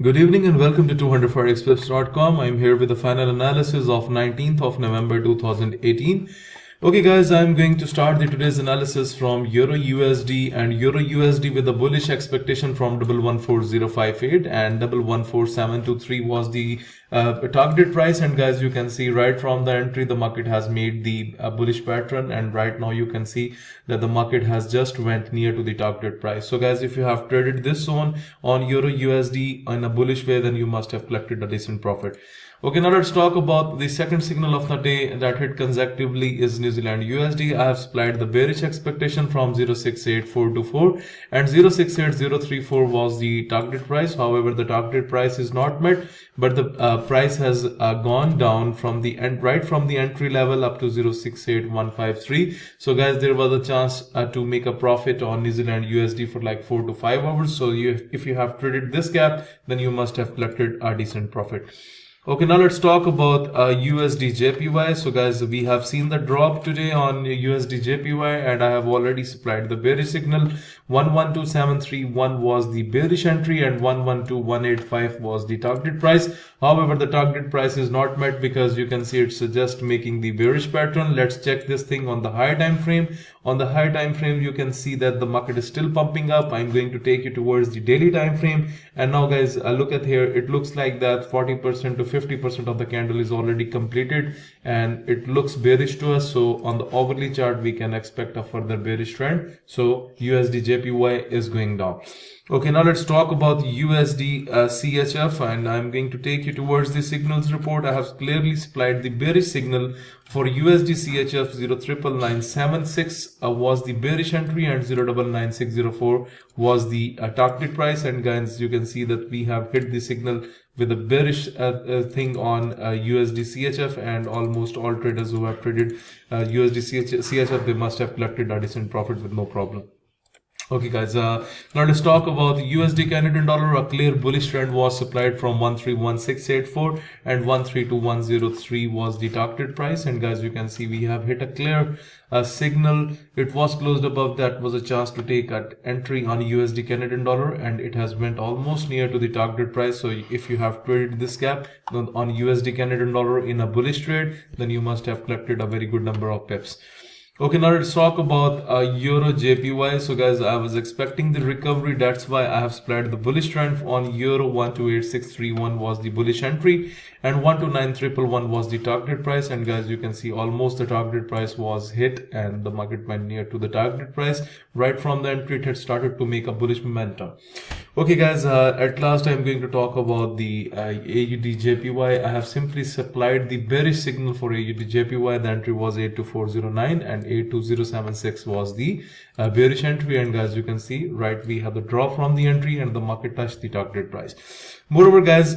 Good evening and welcome to 200forexpips.com. I'm here with the final analysis of 19th of November 2018. Okay guys, I'm going to start today's analysis from EURUSD and EURUSD with a bullish expectation from 114058 and 114723 was the targeted price. And guys, you can see right from the entry the market has made the bullish pattern, and right now you can see that the market has just went near to the targeted price. So guys, if you have traded this zone on EURUSD in a bullish way, then you must have collected a decent profit. Okay, now let's talk about the second signal of the day that hit consecutively is New Zealand USD. I have supplied the bearish expectation from 068424 and 068034 was the target price. However, the target price is not met, but the price has gone down from the end, right from the entry level up to 068153. So guys, there was a chance to make a profit on New Zealand USD for like 4 to 5 hours. So if you have traded this gap, then you must have collected a decent profit. Okay, now let's talk about USDJPY. So guys, we have seen the drop today on USDJPY and I have already supplied the bearish signal. 112731 was the bearish entry and 112185 was the target price. However, the target price is not met because you can see it's just making the bearish pattern. Let's check this thing on the higher time frame. On the higher time frame, you can see that the market is still pumping up. I'm going to take you towards the daily time frame. And now guys, look at here. It looks like that 40% to 50% of the candle is already completed and it looks bearish to us. So on the hourly chart, we can expect a further bearish trend. So USDJPY is going down. Okay, now let's talk about USDCHF and I'm going to take you towards the signals report. I have clearly supplied the bearish signal for USDCHF. 09976 was the bearish entry and 099604 was the target price. And guys, you can see that we have hit the signal with a bearish thing on USDCHF, and almost all traders who have traded USDCHF, they must have collected a decent profit with no problem. Okay guys, now let's talk about the USD Canadian dollar. A clear bullish trend was supplied from 131684 and 132103 was the targeted price. And guys, you can see we have hit a clear signal. It was closed above that, was a chance to take an entry on USD Canadian dollar, and it has went almost near to the targeted price. So if you have traded this gap on USD Canadian dollar in a bullish trade, then you must have collected a very good number of pips. Okay, now let's talk about EURJPY. So guys, I was expecting the recovery. That's why I have supplied the bullish trend on Euro. 128631 was the bullish entry and 129111 was the target price. And guys, you can see almost the target price was hit and the market went near to the target price. Right from the entry, it had started to make a bullish momentum. Okay guys, at last I'm going to talk about the AUDJPY. I have simply supplied the bearish signal for AUDJPY. The entry was 82409 and 82076 was the bearish entry. And guys, you can see right, we have the drop from the entry and the market touched the target price. Moreover guys,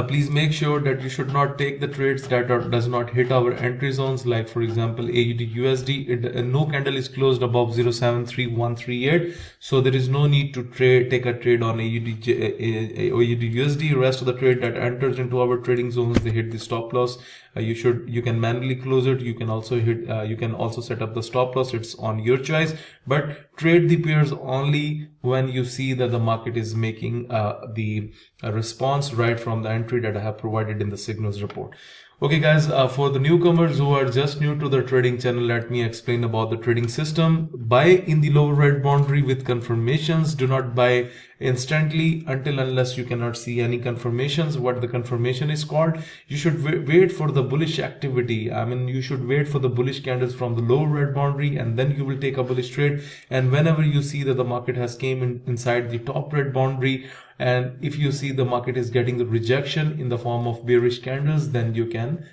please make sure that you should not take the trades that does not hit our entry zones. Like for example, AUDUSD, no candle is closed above 073138, so there is no need to take a trade on AUDUSD. Rest of the trade that enters into our trading zones, they hit the stop loss. You can manually close it. You can also set up the stop loss. It's on your choice, but trade the pairs only when you see that the market is making the response right from the entry that I have provided in the signals report. Okay guys, for the newcomers who are just new to the trading channel, let me explain about the trading system. Buy in the lower red boundary with confirmations. Do not buy instantly unless you cannot see any confirmations. What the confirmation is called, you should wait for the bullish activity. I mean, you should wait for the bullish candles from the lower red boundary and then you will take a bullish trade. And whenever you see that the market has came inside the top red boundary, and if you see the market is getting the rejection in the form of bearish candles, then you can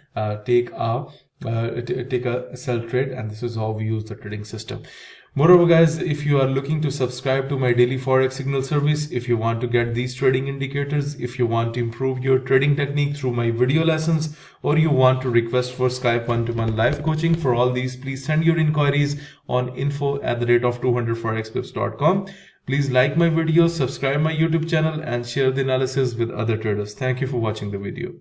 take a sell trade. And this is how we use the trading system. Moreover guys, if you are looking to subscribe to my daily forex signal service, if you want to get these trading indicators, if you want to improve your trading technique through my video lessons, or you want to request for Skype one-to-one live coaching, for all these, please send your inquiries on info@200forexpips.com. Please like my videos, subscribe my YouTube channel and share the analysis with other traders. Thank you for watching the video.